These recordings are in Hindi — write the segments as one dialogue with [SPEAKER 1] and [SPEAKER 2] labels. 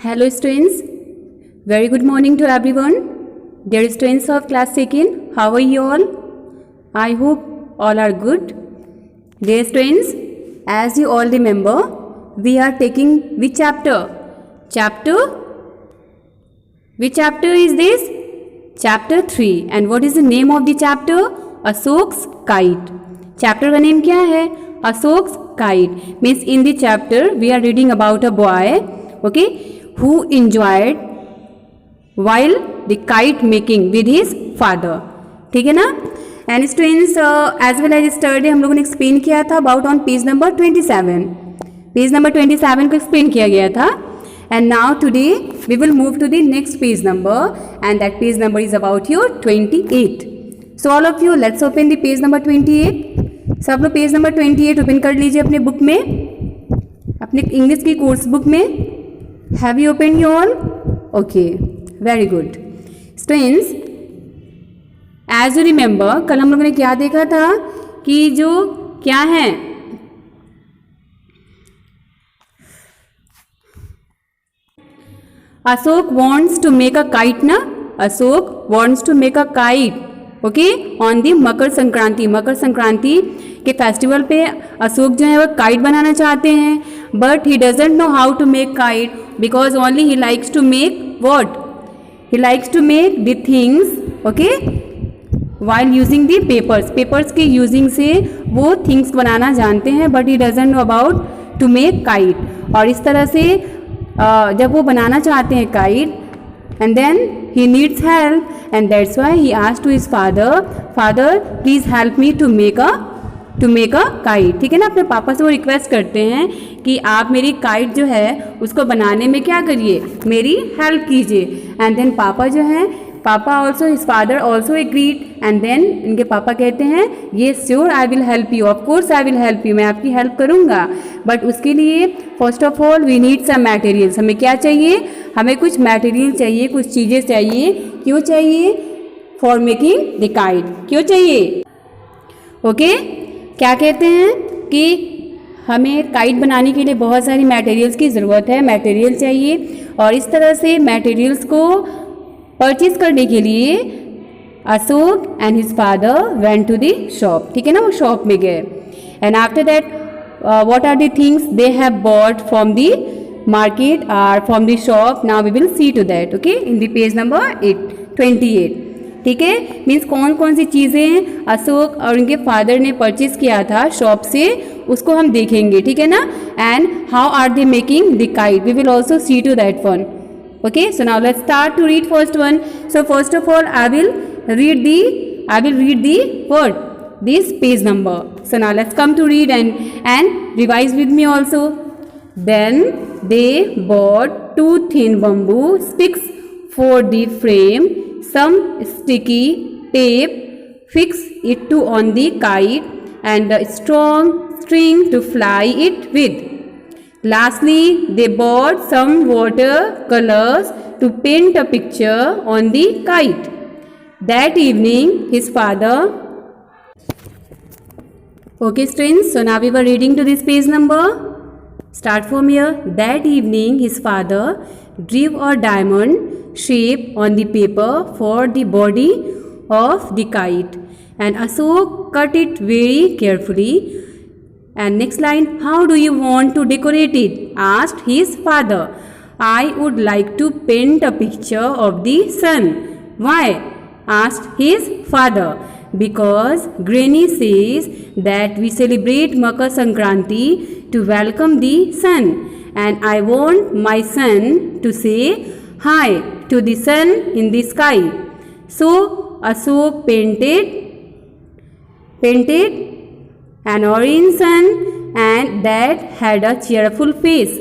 [SPEAKER 1] Hello students, very good morning to everyone. Dear students of class 2nd, how are you all? I hope all are good. Dear students, as you all remember, we are taking which chapter? Which chapter is this? Chapter 3. And what is the name of the chapter? Ashok's Kite. Chapter का name क्या है? Ashok's Kite. Means in the chapter we are reading about a boy, okay, who enjoyed while the kite making with his father. ठीक है ना? And students, as well as yesterday हम लोगों ने explain किया था about on page number 27. Page number 27 को explain किया गया था. And now today we will move to the next page number, and that page number is about your 28. So all of you, let's open the page number 28. सब लोग पेज नंबर 28 ओपन कर लीजिए अपने बुक में, अपने इंग्लिश की कोर्स बुक में. Have you opened you all? Okay, very good. Students, as you remember, कल हम लोगों ने क्या देखा था कि जो क्या है, Ashok wants to make a kite ना, Ashok wants to make a kite, okay, on the Makar Sankranti. Makar Sankranti के फेस्टिवल पे अशोक जो है वो काइट बनाना चाहते हैं, but he doesn't know how to make kite because only he likes to make what, he likes to make the things, okay, while using the papers. Papers के यूजिंग से वो थिंग्स बनाना जानते हैं, but he doesn't know about to make kite. और इस तरह से जब वो बनाना चाहते हैं kite, and then he needs help, and that's why he asked to his father, please help me to make a kite. ठीक है ना, अपने पापा से वो रिक्वेस्ट करते हैं कि आप मेरी काइट जो है उसको बनाने में क्या करिए, मेरी हेल्प कीजिए. एंड देन पापा जो है, पापा also his father also agreed, and then इनके पापा कहते हैं ये sure I will help you, of course I will help you, मैं आपकी हेल्प करूँगा, बट उसके लिए first of all we need some materials. हमें क्या चाहिए, हमें कुछ मटेरियल चाहिए, कुछ चीज़ें चाहिए. क्यों चाहिए? For making the kite. क्यों चाहिए? ओके, क्या कहते हैं कि हमें काइट बनाने के लिए बहुत सारी मटेरियल्स की ज़रूरत है, मटेरियल चाहिए. और इस तरह से मटेरियल्स को परचेज करने के लिए Ashok and his father went to the shop. ठीक है ना, वो शॉप में गए. And after that what are the things they have bought from the market or from the shop? Now we will see to that, okay, in the page number 28. ठीक है, मीन्स कौन कौन सी चीज़ें अशोक और उनके फादर ने परचेज किया था शॉप से, उसको हम देखेंगे. ठीक है ना, and how are they making the kite, we will also see to that one. Okay, so now let's start to read first one. So first of all I will read the word this page number. So now let's come to read and revise with me also. Then they bought 2 thin bamboo sticks for the frame, some sticky tape fix it to on the kite, and a strong string to fly it with. Lastly, they bought some water colors to paint a picture on the kite. That evening his father. Okay students, so now we were reading to this page number. Start from here. That evening his father drew a diamond shape on the paper for the body of the kite, and Ashok cut it very carefully. And next line, how do you want to decorate it? Asked his father. I would like to paint a picture of the sun. Why? Asked his father. Because Granny says that we celebrate Makar Sankranti to welcome the sun, and I want my son to say hi to the sun in the sky. So Ashok painted an orange sun, and that had a cheerful face.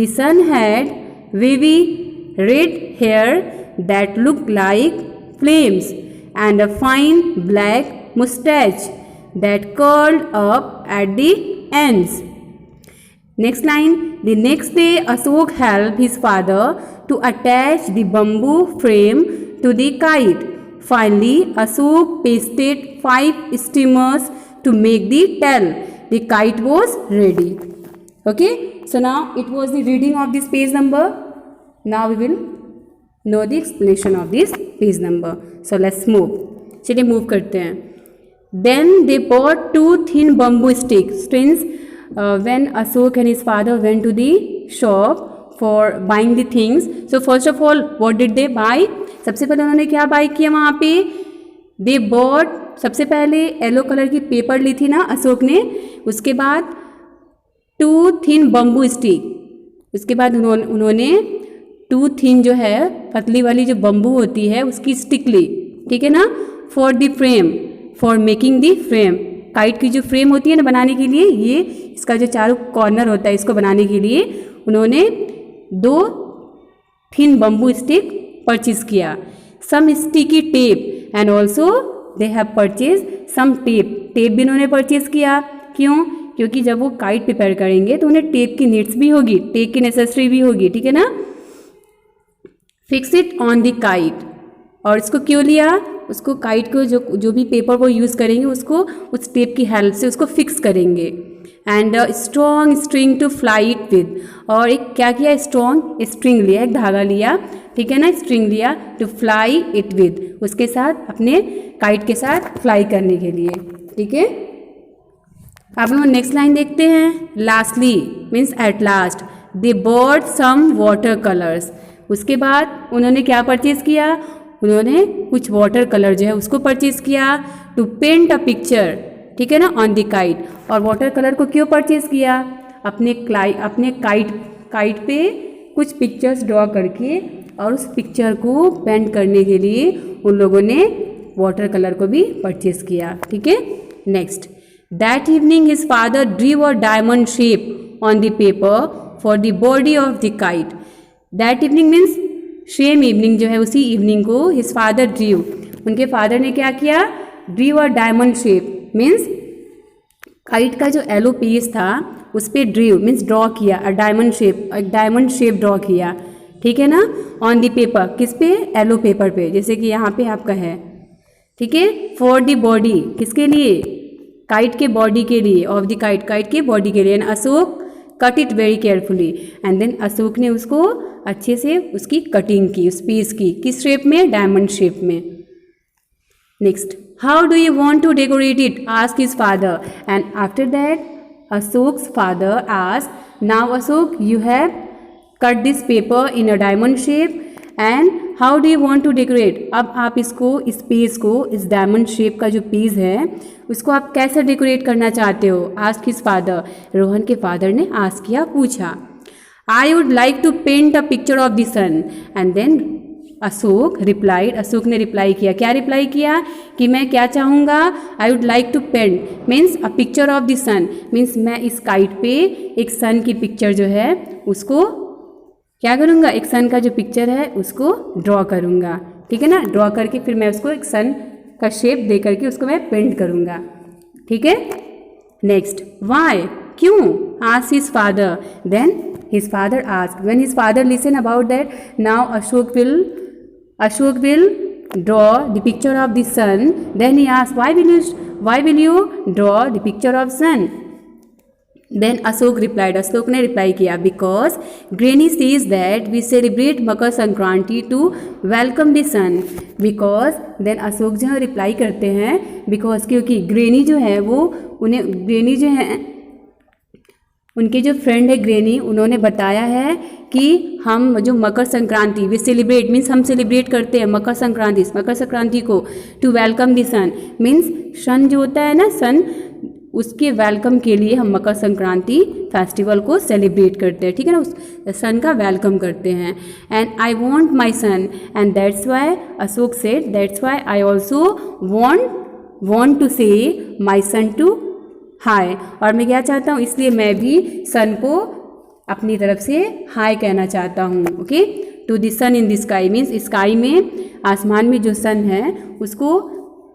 [SPEAKER 1] The sun had wavy red hair that looked like flames, and a fine black mustache that curled up at the ends. Next line, the next day Ashok helped his father to attach the bamboo frame to the kite. Finally, Ashok pasted 5 streamers to make the tail. The kite was ready. Okay, so now it was the reading of this page number. Now we will know the explanation of this page number. So let's move. चलिए मूव करते हैं. Then they bought 2 thin bamboo sticks. Since when Ashok and his father went to the shop for buying the things, so first of all what did they buy? सबसे पहले उन्होंने क्या बाई किया वहाँ पे? दे बॉट, सबसे पहले येलो कलर की पेपर ली थी ना अशोक ने. उसके बाद 2 thin bamboo stick. उसके बाद उन्होंने 2 thin जो है पतली वाली जो बम्बू होती है उसकी स्टिक ली. ठीक है ना. For the frame, for making the frame. Kite की जो फ्रेम होती है ना बनाने के लिए, ये इसका जो चारों कॉर्नर होता है इसको बनाने के लिए उन्होंने 2 thin bamboo stick परचेज किया. Some sticky tape and also they have purchase some tape. Tape भी उन्होंने परचेज किया. क्यों? क्योंकि जब वो काइट प्रिपेयर करेंगे तो उन्हें टेप की नीड्स भी होगी, टेप की नेसेसरी भी होगी. ठीक है ना. Fix it on the kite. और इसको क्यों लिया? उसको काइट को जो भी पेपर वो यूज़ करेंगे उसको उस टेप की हेल्प से उसको फिक्स करेंगे. And strong string to fly it with. और एक क्या किया? स्ट्रॉन्ग स्ट्रिंग लिया, एक धागा लिया. ठीक है ना. स्ट्रिंग लिया टू फ्लाई इट विद, उसके साथ अपने काइट के साथ फ्लाई करने के लिए. ठीक है. अब हम नेक्स्ट लाइन देखते हैं. Lastly means at last they bought some water colours. उसके बाद उन्होंने क्या परचेज किया? उन्होंने कुछ वाटर कलर जो है उसको परचेज किया टू पेंट अ पिक्चर. ठीक है ना. On the kite. और वाटर कलर को क्यों परचेज किया? अपने काइट पे कुछ पिक्चर्स ड्रॉ करके और उस पिक्चर को पेंट करने के लिए उन लोगों ने वाटर कलर को भी परचेज किया. ठीक है. Next. That evening his father ड्रीव a diamond shape on the paper for the body of the kite. That evening means same evening जो है उसी इवनिंग को हिज फादर ड्रीव, उनके फादर ने क्या किया? ड्रीव अ डायमंड शेप मीन्स काइट का जो येलो पेज था उस पर ड्रीव मीन्स ड्रॉ किया. अ डायमंड शेप, एक डायमंड शेप ड्रॉ किया. ठीक है ना. ऑन द पेपर, किस पे? येलो पेपर पे, जैसे कि यहाँ पे आपका है. ठीक है. फॉर द बॉडी, किसके लिए? काइट के बॉडी के लिए. ऑफ द काइट, काइट के बॉडी के लिए. And Ashok cut it very carefully. And then Ashok ने उसको अच्छे से उसकी कटिंग की, उस पीस की. किस शेप में? डायमंड शेप में. Next. How do you want to decorate it? Ask his father. And after that Ashok's father ask, now Ashok you have cut this paper in a diamond shape and how do you want to decorate. अब आप इसको, इस पेज को, इस डायमंड शेप का जो पेज है उसको आप कैसे डेकोरेट करना चाहते हो? Ask his father. रोहन के फादर ने आस्क किया, पूछा. I would like to paint a picture of the sun. And then Ashok replied, Ashok ने रिप्लाई किया. क्या रिप्लाई किया? कि मैं क्या चाहूँगा? I would like to paint means a picture of the sun. Means मैं इस काइट पे एक सन की पिक्चर जो है उसको क्या करूँगा? एक सन का जो पिक्चर है उसको ड्रॉ करूँगा. ठीक है ना. ड्रॉ करके फिर मैं उसको एक सन का शेप दे करके उसको मैं पेंट करूँगा. ठीक है. नेक्स्ट. वाई, क्यों? Ask his father. Then his father asked. When his father listened about that, now Ashok will draw the picture of the sun. Then he asked, why will you draw the picture of sun? Then Ashok replied, Ashok ने reply किया, because Granny says that we celebrate Makar Sankranti to welcome the sun. Because then Ashok जो है reply करते हैं because, क्योंकि ग्रेनी जो है वो उन्हें, ग्रेनी जो है उनके जो फ्रेंड है ग्रेनी, उन्होंने बताया है कि हम जो Makar Sankranti we celebrate means हम सेलिब्रेट करते हैं मकर संक्रांति को to welcome the sun means sun जो होता है ना, सन, उसके वेलकम के लिए हम मकर संक्रांति फेस्टिवल को सेलिब्रेट करते हैं. ठीक है ना. उस सन का वेलकम करते हैं. And I want my son and that's why Ashok said that's why I also want to say my sun to हाय. और मैं क्या चाहता हूँ, इसलिए मैं भी सन को अपनी तरफ से हाय कहना चाहता हूँ. Okay. To the sun in the sky means sky में, आसमान में जो सन है उसको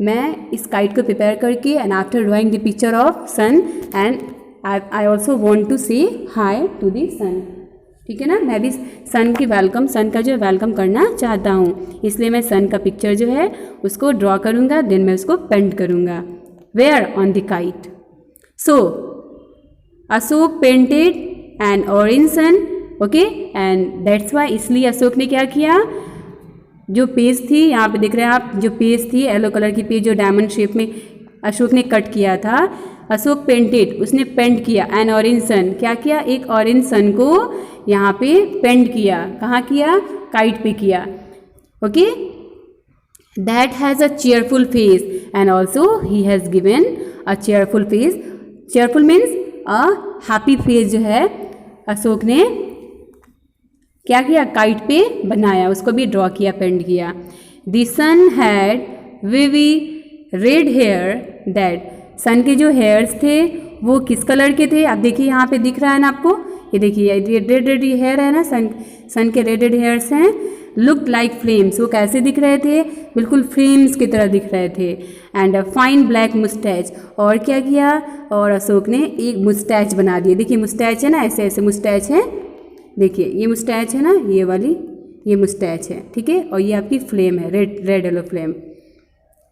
[SPEAKER 1] मैं इस काइट को प्रिपेयर करके and after drawing the picture of sun and I also want to say hi to the सन. ठीक है ना. मैं भी सन की वेलकम, सन का जो वेलकम करना चाहता हूँ, इसलिए मैं सन का पिक्चर जो है उसको ड्रॉ करूँगा, देन मैं उसको पेंट करूँगा. Where? On the kite. So Ashok painted an orange sun okay, and that's why, इसलिए अशोक ने क्या किया, जो पेज थी यहाँ पे दिख रहे हैं आप, जो पेज थी येलो कलर की पेज जो डायमंड शेप में अशोक ने कट किया था, अशोक पेंटेड, उसने पेंट किया एन ऑरेंज सन, क्या किया, एक ऑरेंज सन को यहाँ पे पेंट किया, कहाँ किया, काइट पे किया, okay, that has a cheerful face and also he has given a cheerful face, cheerful means a happy face जो है अशोक ने क्या किया, काइट पे बनाया, उसको भी ड्रॉ किया, पेंट किया। The sun had vivid red hair that, sun के जो हेयर्स थे वो किस कलर के थे, आप देखिए यहाँ पे दिख रहा है ना आपको, ये देखिए ये रेड रेड हेयर है ना, सन के रेड रेड हेयर्स हैं, लुक लाइक फ्लेम्स, वो कैसे दिख रहे थे, बिल्कुल फ्लेम्स की तरह दिख रहे थे, and a fine black moustache, और क्या किया, और अशोक ने एक मुस्टैच बना दिया, देखिए मुस्टैच है ना, ऐसे ऐसे मुस्टैच है, देखिए ये मुस्टैच है ना, ये वाली ये मुस्टैच है, ठीक है, और ये आपकी फ्लेम है, रेड रेड येलो फ्लेम,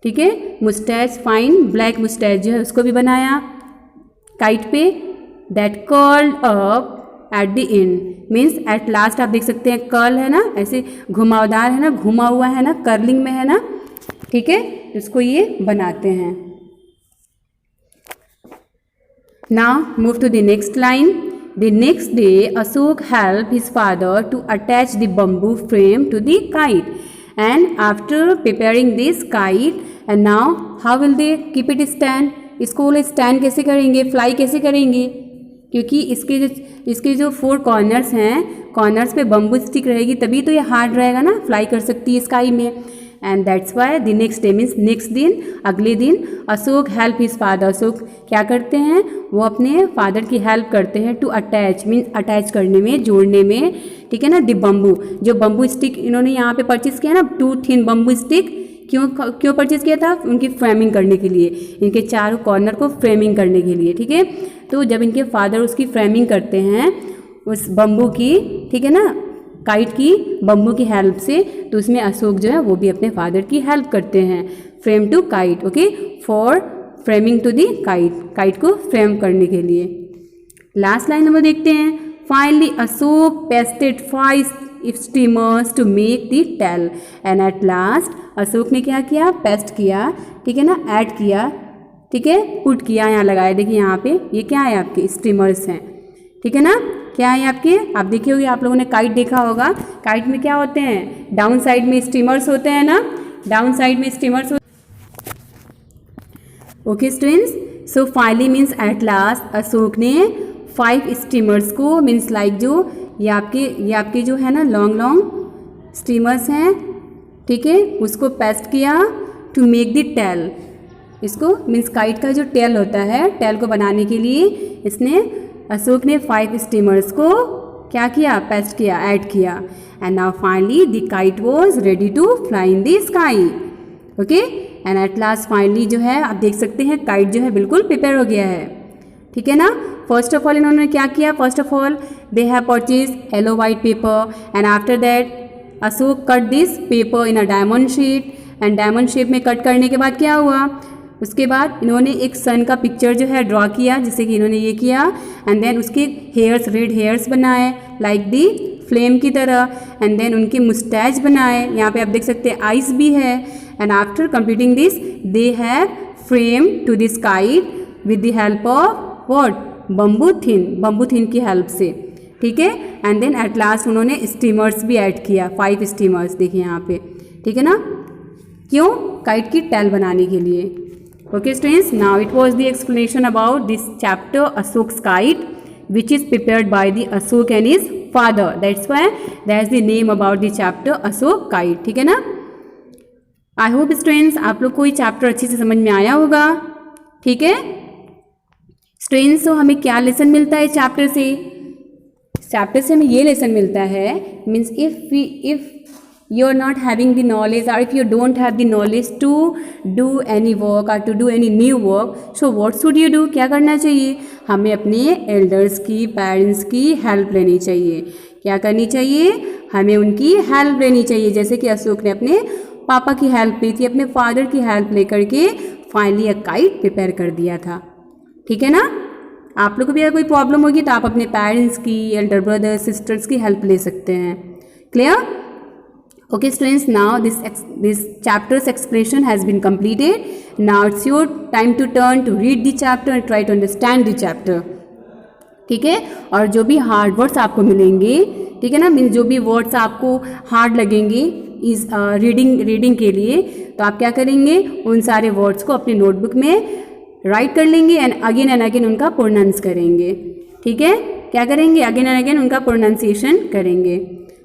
[SPEAKER 1] ठीक है, मुस्टैच, फाइन ब्लैक मुस्टैच जो है उसको भी बनाया काइट पे, that curled up at the end, means at last, आप देख सकते हैं कर्ल है ना, ऐसे घुमावदार है ना, घुमा हुआ है ना, कर्लिंग में है ना, ठीक है, इसको ये बनाते हैं। Now move to the next line. The next day Ashok help his father to attach the bamboo frame to the kite, and after preparing this kite, and now how will they keep it stand, इसको वो स्टैंड कैसे करेंगे, फ्लाई कैसे करेंगे, क्योंकि इसके जो 4 कॉर्नर्स हैं, कॉर्नर्स पे बम्बू स्टिक रहेगी तभी तो ये हार्ड रहेगा ना, फ्लाई कर सकती है स्काई में, and that's why the next day means next दिन, अगले दिन Ashok help his father, Ashok क्या करते हैं, वो अपने फादर की हेल्प करते हैं टू अटैच, मीन्स अटैच करने में, जोड़ने में, ठीक है ना, द बम्बू, जो बम्बू स्टिक इन्होंने यहाँ पे परचेज किया ना, 2 थिन बम्बू स्टिक, क्यों परचेज किया था, उनकी फ्रेमिंग करने के लिए, इनके चारों कॉर्नर को फ्रेमिंग करने के लिए, ठीक है, तो जब इनके फादर उसकी फ्रेमिंग करते हैं उस बम्बू की, ठीक है ना, काइट की बम्बू की हेल्प से, तो उसमें अशोक जो है वो भी अपने फादर की हेल्प करते हैं, frame to kite, okay, for framing to the kite, kite को फ्रेम करने के लिए। लास्ट लाइन हम देखते हैं, finally Ashok pasted 5 steamers to make the tail, and at last Ashok ने क्या किया, पेस्ट किया, ठीक है ना, ऐड किया, ठीक है, पुट किया, यहाँ लगाया, देखिए यहाँ पे ये क्या है, आपके स्टीमर्स हैं, ठीक है ना, क्या है आपके, आप देखे होंगे, आप लोगों ने काइट देखा होगा, काइट में क्या होते हैं, डाउन साइड में स्टीमर्स होते हैं ना, डाउन साइड में steamers, okay students, so finally means at last Ashok ने 5 स्टीमर्स को, मीन्स लाइक जो ये आपके जो है ना लॉन्ग लॉन्ग स्टीमर्स हैं, ठीक है, उसको पेस्ट किया टू मेक द टेल, इसको मीन्स काइट का जो टेल होता है, टेल को बनाने के लिए इसने अशोक ने 5 स्टीमर्स को क्या किया, पेस्ट किया, ऐड किया, and now finally the kite was ready to fly in the sky, okay, and at last finally जो है आप देख सकते हैं काइट जो है बिल्कुल प्रिपेयर हो गया है, ठीक है ना। फर्स्ट ऑफ ऑल इन्होंने क्या किया, first of all they have purchase yellow white paper, and after that Ashok cut this paper in a diamond shape, and diamond shape में कट करने के बाद क्या हुआ, उसके बाद इन्होंने एक सन का पिक्चर जो है ड्रॉ किया, जिससे कि इन्होंने ये किया, एंड देन उसके हेयर्स, रेड हेयर्स बनाए लाइक दी फ्लेम की तरह, एंड देन उनके मुस्टैच बनाए, यहाँ पे आप देख सकते हैं आइस भी है, and after completing this they have frame to this kite with the help of what, bamboo thin की हेल्प से, ठीक है, एंड देन एट लास्ट उन्होंने स्टीमर्स भी ऐड किया, 5 स्टीमर्स देखिए यहाँ पे, ठीक है ना, क्यों, काइट की टेल बनाने के लिए। Okay students, now it was the explanation about this chapter Ashok's kite, which is prepared by the Ashok and his father. That's why that's the name about the chapter Ashok kite. ठीक है ना। I hope students आप लोग को ये चैप्टर अच्छे से समझ में आया होगा, ठीक है स्टूडेंट्स। तो हमें क्या लेसन मिलता है चैप्टर से, चैप्टर से हमें ये लेसन मिलता है, means if you are not having the knowledge, or if you don't have the knowledge to do any work or to do any new work, so what should you do, क्या करना चाहिए, हमें अपने एल्डर्स की, पेरेंट्स की हेल्प लेनी चाहिए। क्या करनी चाहिए, हमें उनकी हेल्प लेनी चाहिए, जैसे कि अशोक ने अपने पापा की हेल्प ली थी, अपने फादर की हेल्प लेकर के फाइनली अ काइट प्रिपेयर कर दिया था, ठीक है ना। आप लोग को भी अगर कोई प्रॉब्लम होगी तो आप अपने पेरेंट्स की, एल्डर ब्रदर सिस्टर्स की हेल्प ले सकते हैं। Clear? Okay students, now this chapter's explanation has been completed. Now it's your time to turn to read the chapter and try to understand the chapter. ठीक है, और जो भी हार्ड वर्ड्स आपको मिलेंगे, ठीक है ना, मीन्स जो भी वर्ड्स आपको हार्ड लगेंगे इस रीडिंग के लिए, तो आप क्या करेंगे, उन सारे वर्ड्स को अपनी नोटबुक में राइट कर लेंगे एंड अगेन उनका प्रोनाउंस करेंगे। ठीक है, क्या करेंगे, अगेन एंड अगेन उनका प्रोनाउंसिएशन करेंगे।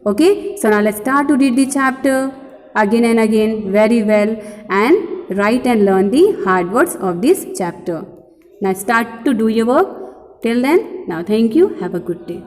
[SPEAKER 1] Okay, so now let's start to read the chapter again and again very well and write and learn the hard words of this chapter. Now start to do your work. Till then, now thank you. Have a good day.